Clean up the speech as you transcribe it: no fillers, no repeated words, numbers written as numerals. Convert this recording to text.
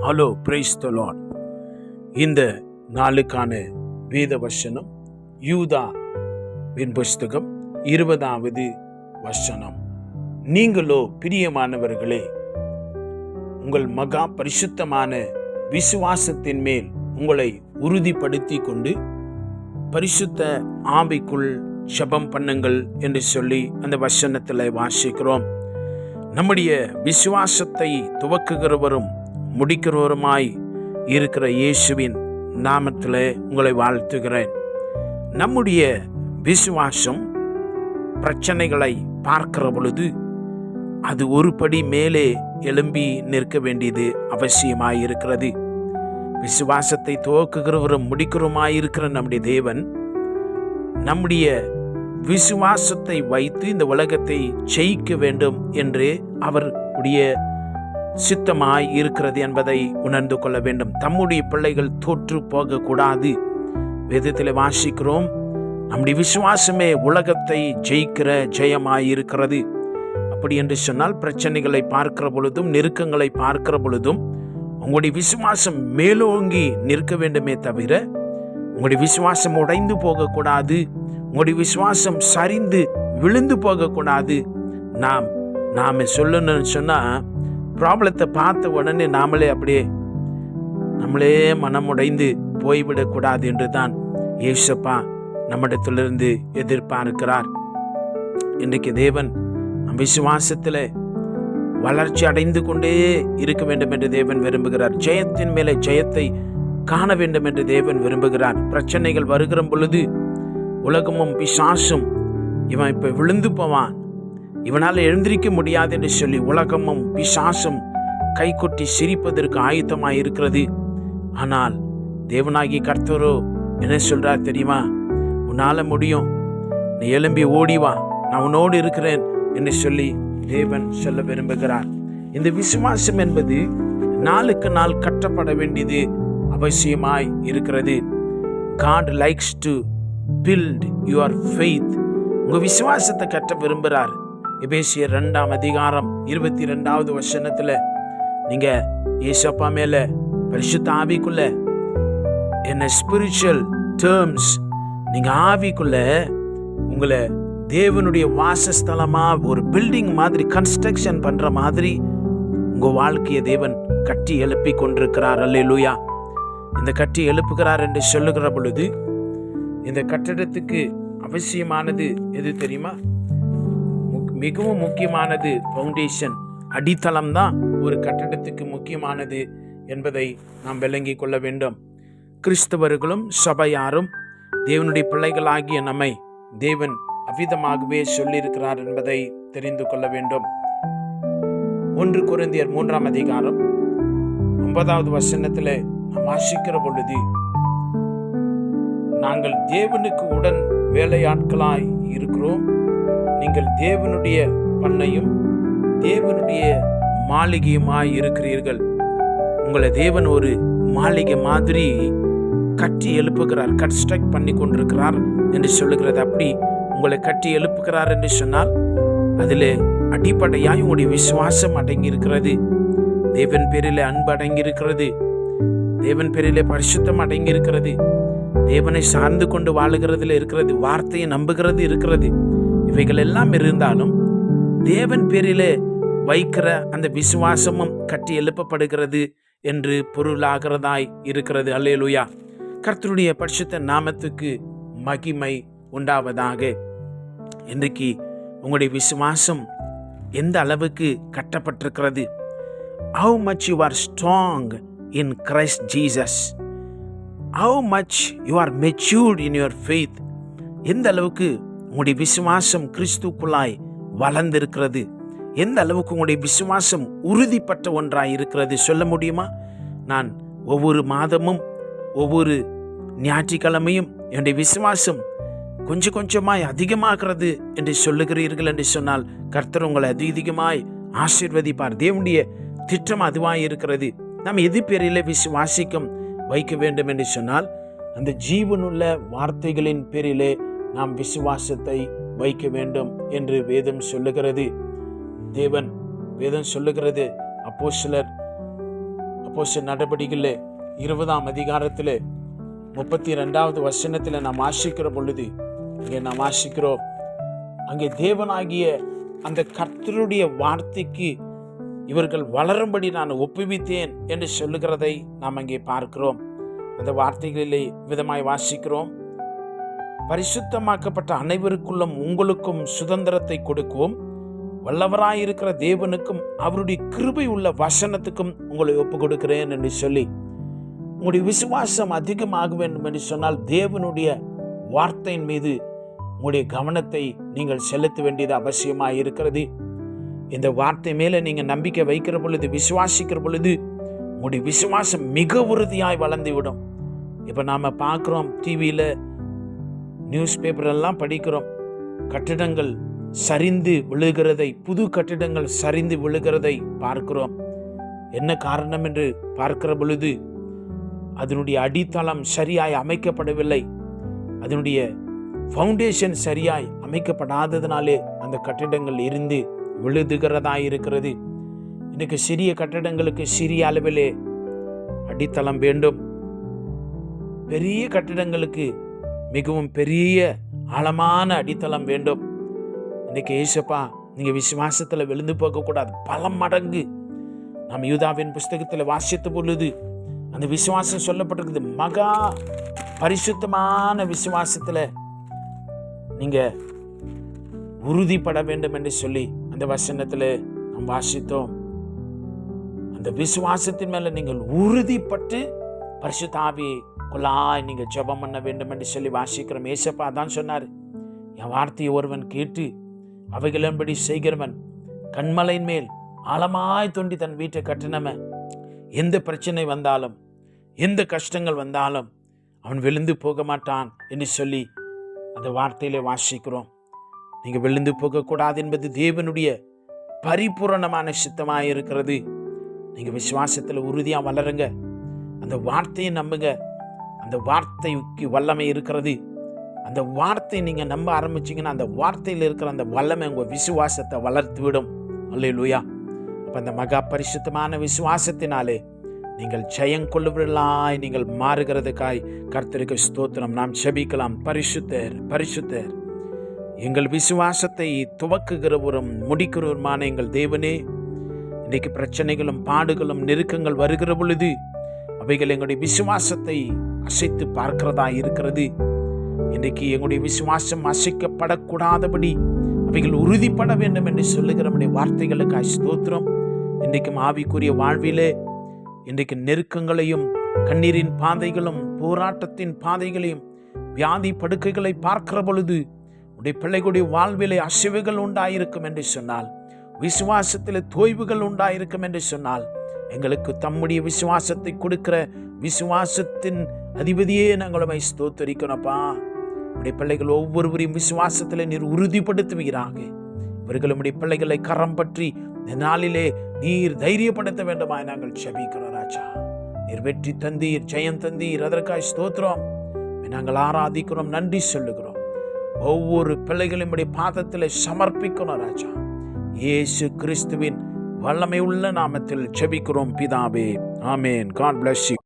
Hello, praise the Lord. இந்த நாளுக்கான வேத வசனம் யூதாவின் புஸ்தகம் 20வது வசனம். நீங்களோ பிரியமானவர்களே, உங்கள் மகா பரிசுத்தமான விசுவாசத்தின் மேல் உங்களை உறுதிப்படுத்தி கொண்டு பரிசுத்த ஆவிக்குள் ஜெபம் பண்ணுங்கள் என்று சொல்லி அந்த வசனத்தில் வாசிக்கிறோம். நம்முடைய விசுவாசத்தை துவக்குகிறவரும் முடிக்கிறவருமாய் இருக்கிற இயேசுவின் நாமத்தில் உங்களை வாழ்த்துகிறேன். நம்முடைய விசுவாசம் பிரச்சனைகளை பார்க்கிற பொழுது அது ஒரு படி மேலே எழும்பி நிற்க வேண்டியது அவசியமாயிருக்கிறது. விசுவாசத்தை துவக்குகிறவரும் முடிக்கிறவருமாயிருக்கிற நம்முடைய தேவன் நம்முடைய விசுவாசத்தை வைத்து இந்த உலகத்தை ஜெயிக்க வேண்டும் என்று அவருடைய சித்தமாய் இருக்கிறது என்பதை உணர்ந்து கொள்ள வேண்டும். தம்முடைய பிள்ளைகள் தோற்று போகக்கூடாது. வேதத்தில் வாசிக்கிறோம், நம்முடைய விசுவாசமே உலகத்தை ஜெயிக்கிற ஜெயமாய் இருக்கிறது. அப்படி என்று சொன்னால் பிரச்சனைகளை பார்க்கிற பொழுதும் நெருக்கங்களை பார்க்கிற பொழுதும் உங்களுடைய விசுவாசம் மேலோங்கி நிற்க வேண்டுமே தவிர உங்களுடைய விசுவாசம் உடைந்து போகக்கூடாது. உங்களுடைய விசுவாசம் சரிந்து விழுந்து போகக்கூடாது. நாம சொல்லணும்னு சொன்னா, ப்ராப்ளத்தை பார்த்த உடனே நம்மளே மனமுடைந்து போய்விடக்கூடாது என்று தான் ஏசப்பா நம்மிடத்திலிருந்து எதிர்பார்க்கிறார். இன்றைக்கு தேவன் விசுவாசத்தில் வளர்ச்சி அடைந்து கொண்டே இருக்க வேண்டும் என்று தேவன் விரும்புகிறார். ஜெயத்தின் மேலே ஜெயத்தை காண வேண்டும் என்று தேவன் விரும்புகிறார். பிரச்சனைகள் வருகிற பொழுது உலகமும் பிசாசும் இவன் இப்ப விழுந்து போவான், இவனால் எழுந்திருக்க முடியாது என்று சொல்லி உலகமும் பிசாசும் கைகொட்டி சிரிப்பதற்கு ஆயுத்தமாய் இருக்கிறது. ஆனால் தேவனாகி கர்த்தரோ என்ன சொல்றார் தெரியுமா? உன்னால முடியும், நீ எழும்பி ஓடிவா, நான் உன்னோடு இருக்கிறேன் என்று சொல்லி தேவன் சொல்ல விரும்புகிறார். இந்த விசுவாசம் என்பது நாளுக்கு நாள் கட்டப்பட வேண்டியது அவசியமாய் இருக்கிறது. God likes to build your faith. உங்க விசுவாசத்தை கட்ட விரும்புகிறார். எபேசியர் 2ஆம் அதிகாரம் 22வது வசனத்துல நீங்க ஏசப்பா மேல பரிசுத்த ஆவிக்குள்ள என்ன ஸ்பிரிச்சுவல் டேர்ம்ஸ், நீங்க ஆவிக்குள்ள உங்களை தேவனுடைய வாசஸ்தலமா ஒரு பில்டிங் மாதிரி கன்ஸ்ட்ரக்ஷன் பண்ற மாதிரி உங்க வாழ்க்கையை தேவன் கட்டி எழுப்பி கொண்டிருக்கிறார். அல்லேலூயா. இந்த கட்டி எழுப்புகிறார் என்று சொல்லுகிற பொழுது இந்த கட்டடத்துக்கு அவசியமானது எது தெரியுமா? மிகவும் முக்கியமானது ஃபவுண்டேஷன், அடித்தளம் தான் ஒரு கட்டடத்துக்கு முக்கியமானது என்பதை நாம் விளங்கி கொள்ள வேண்டும். கிறிஸ்தவர்களும் சபையாரும் தேவனுடைய பிள்ளைகளாகிய நம்மை தேவன் அவ்விதமாகவே சொல்லியிருக்கிறார் என்பதை தெரிந்து கொள்ள வேண்டும். 1 கொரிந்தியர் 3ஆம் அதிகாரம் 9வது வசனத்தில் நாம் வாசிக்கிற பொழுது, நாங்கள் தேவனுக்கு உடன் வேலையாட்களாய் இருக்கிறோம், நீங்கள் தேவனுடைய பண்ணையும் தேவனுடைய மாளிகையுமாய் இருக்கிறீர்கள். உங்களை தேவன் ஒரு மாளிகை மாதிரி கட்டி எழுப்புகிறார், கன்ஸ்ட்ரக்ட் பண்ணி கொண்டிருக்கிறார் என்று சொல்லுகிறது. அப்படி உங்களை கட்டி எழுப்புகிறார் என்று சொன்னால் அதில் அடிப்படையாய் உங்களுடைய விசுவாசம் அடங்கி இருக்கிறது. தேவன் பேரிலே அன்பு அடங்கி இருக்கிறது. தேவன் பேரிலே பரிசுத்தம் அடங்கி இருக்கிறது. தேவனை சார்ந்து கொண்டு வாழுகிறதுல இருக்கிறது. வார்த்தையை நம்புகிறது இருக்கிறது. இவைகள் எல்லாம் இருந்தாலும் தேவன் பேரிலே வைக்கிற அந்த விசுவாசமும் கட்டி எழுப்பப்படுகிறது என்று பொருளாகிறதாய் இருக்கிறது. அல்லேலூயா. கர்த்தருடைய பரிசுத்த நாமத்துக்கு மகிமை உண்டாவதாக. இன்றைக்கு உங்களுடைய விசுவாசம் எந்த அளவுக்கு கட்டப்பட்டிருக்கிறது? How much you are strong in Christ Jesus? How much you are matured in your faith? எந்த அளவுக்கு உங்களுடைய விசுவாசம் கிறிஸ்துக்குள்ளாய் வளர்ந்திருக்கிறது? எந்த அளவுக்கு உங்களுடைய விசுவாசம் உறுதிப்பட்ட ஒன்றாய் இருக்கிறது? சொல்ல முடியுமா? நான் ஒவ்வொரு மாதமும் ஒவ்வொரு ஞாயிற்றுக்கிழமையும் என்னுடைய விசுவாசம் கொஞ்சம் கொஞ்சமாய் அதிகமாகிறது என்று சொல்லுகிறீர்கள் என்று சொன்னால் கர்த்தர் உங்களை அதிகமாய் ஆசீர்வதிப்பார். தேவனுடைய திட்டம் அதுவாய் இருக்கிறது. நாம் எது பேரிலே விசுவாசிக்கும் வைக்க வேண்டும் என்று சொன்னால் அந்த ஜீவனுள்ள வார்த்தைகளின் பேரிலே நாம் விசுவாசத்தை வைக்க வேண்டும் என்று வேதம் சொல்லுகிறது. வேதம் சொல்லுகிறது. அப்போஸ்தலர் நடபடிகளிலே 20ஆம் அதிகாரத்திலே 32வது வசனத்தில் நாம் வாசிக்கிற பொழுது, இங்கே நாம் வாசிக்கிறோம், அங்கே தேவனாகிய அந்த கர்த்தருடைய வார்த்தைக்கு இவர்கள் வளரும்படி நான் ஒப்புவித்தேன் என்று சொல்லுகிறதை நாம் அங்கே பார்க்கிறோம். அந்த வார்த்தைகளிலே விதமாய் வாசிக்கிறோம், பரிசுத்தமாக்கப்பட்ட அனைவருக்குள்ளும் உங்களுக்கும் சுதந்திரத்தை கொடுக்கவும் வல்லவராயிருக்கிற தேவனுக்கும் அவருடைய கிருபை உள்ள வசனத்துக்கும் உங்களை ஒப்பு கொடுக்கிறேன் என்று சொல்லி, உங்களுடைய விசுவாசம் அதிகமாக வேண்டும் என்று சொன்னால் தேவனுடைய வார்த்தையின் மீது உங்களுடைய கவனத்தை நீங்கள் செலுத்த வேண்டியது அவசியமாக இருக்கிறது. இந்த வார்த்தை மேலே நீங்கள் நம்பிக்கை வைக்கிற பொழுது, விசுவாசிக்கிற பொழுது உங்களுடைய விசுவாசம் மிக உறுதியாய் வளர்ந்து விடும். இப்போ நாம் பார்க்குறோம், டிவியில் நியூஸ் பேப்பரெல்லாம் படிக்கிறோம், கட்டிடங்கள் சரிந்து விழுகிறதை, புது கட்டிடங்கள் சரிந்து விழுகிறதை பார்க்கிறோம். என்ன காரணம் என்று பார்க்கிற பொழுது அதனுடைய அடித்தளம் சரியாய் அமைக்கப்படவில்லை, அதனுடைய ஃபவுண்டேஷன் சரியாய் அமைக்கப்படாததினாலே அந்த கட்டிடங்கள் இருந்து விழுதுகிறதா இருக்கிறது. இன்னைக்கு சிறிய கட்டிடங்களுக்கு சிறிய அளவிலே அடித்தளம் வேண்டும், பெரிய கட்டிடங்களுக்கு மிகவும் பெரிய ஆழமான அடித்தளம் வேண்டும். இன்னைக்கு ஏசப்பா, நீங்கள் விசுவாசத்தில் விழுந்து போகக்கூடாது. பல மடங்கு நாம் யூதாவின் புஸ்தகத்தில் வாசித்த பொழுது அந்த விசுவாசம் சொல்லப்பட்டிருக்குது. மகா பரிசுத்தமான விசுவாசத்தில் நீங்கள் உறுதிப்பட வேண்டும் என்று சொல்லி அந்த வசனத்தில் நாம் வாசித்தோம். அந்த விசுவாசத்தின் மேலே நீங்கள் உறுதிப்பட்டு பரிசுத்த ஆவிக்குள்ளாய் நீங்கள் ஜெபம் பண்ண வேண்டும் என்று சொல்லி வாசிக்கிறோம். ஏசப்பா தான் சொன்னார், என் வார்த்தையை ஒருவன் கேட்டு அவைகளின்படி செய்கிறவன் கண்மலையின் மேல் ஆழமாய் தோண்டி தன் வீட்டை கட்டினவன், எந்த பிரச்சனை வந்தாலும் எந்த கஷ்டங்கள் வந்தாலும் அவன் விழுந்து போக மாட்டான் என்று சொல்லி அந்த வார்த்தையிலே வாசிக்கிறோம். நீங்கள் விழுந்து போகக்கூடாது என்பது தேவனுடைய பரிபூரணமான சித்தமாக இருக்கிறது. நீங்கள் விசுவாசத்தில் உறுதியாக வளருங்க, அந்த வார்த்தையை நம்புங்க. அந்த வார்த்தைக்கு வல்லமை இருக்கிறது. அந்த வார்த்தை நீங்கள் நம்ப ஆரம்பிச்சிங்கன்னா அந்த வார்த்தையில் இருக்கிற அந்த வல்லமை உங்கள் விசுவாசத்தை வளர்த்து விடும். அல்லேலூயா. அப்போ அந்த மகா பரிசுத்தமான விசுவாசத்தினாலே நீங்கள் ஜெயங்கொள்ளுவர்களாய் நீங்கள் மாறுகிறதுக்காய் கர்த்தருக்கு ஸ்தோத்திரம். நாம் செபிக்கலாம். பரிசுத்தர், பரிசுத்தர், எங்கள் விசுவாசத்தை துவக்குகிறவரும் முடிக்கிறவருமான எங்கள் தேவனே, இன்றைக்கு பிரச்சனைகளும் பாடுகளும் நெருக்கங்கள் வருகிற பொழுது அவைகள் எங்களுடைய விசுவாசத்தை அசைத்து பார்க்கிறதா இருக்கிறது. இன்றைக்கு எங்களுடைய விசுவாசம் அசைக்கப்படக்கூடாதபடி அவைகள் உறுதிப்பட வேண்டும் என்று சொல்லுகிற நம்முடைய வார்த்தைகளுக்காய் ஸ்தோத்திரம். இன்றைக்கும் ஆவிக்குரிய வாழ்விலே இன்றைக்கு நெருக்கங்களையும் கண்ணீரின் பாதைகளும் போராட்டத்தின் பாதைகளையும் வியாதி படுக்கைகளை பார்க்கிற பொழுது உடைய பிள்ளைகளுடைய வாழ்விலே அசைவுகள் உண்டாயிருக்கும் என்று சொன்னால், விசுவாசத்தில் தோய்வுகள் உண்டாயிருக்கும் என்று சொன்னால், எங்களுக்கு தம்முடைய விசுவாசத்தை கொடுக்கிற விசுவாசத்தின் அதிபதியே நாங்களும் ஸ்தோத்தரிக்கிறோம்ப்பா. உடைய பிள்ளைகள் ஒவ்வொருவரையும் விசுவாசத்தில் நீர் உறுதிப்படுத்துவீராக. இவர்கள் உடைய பிள்ளைகளை கரம் பற்றி இந்த நாளிலே நீர் தைரியப்படுத்த வேண்டுமாய் நாங்கள் செபிக்கிறோம் ராஜா. நீர் வெற்றி தந்தீர், ஜெயம் தந்தீர், அதற்காய் ஸ்தோத்திரம். நாங்கள் ஆராதிக்கிறோம், நன்றி சொல்லுகிறோம். ஒவ்வொரு பிள்ளைகளையும் பாதத்தில் சமர்ப்பிக்கணும் ராஜா. இயேசு கிறிஸ்துவின் வல்லமை உள்ள நாமத்தில் செபிக்கிறோம் பிதாவே. ஆமேன். God bless you.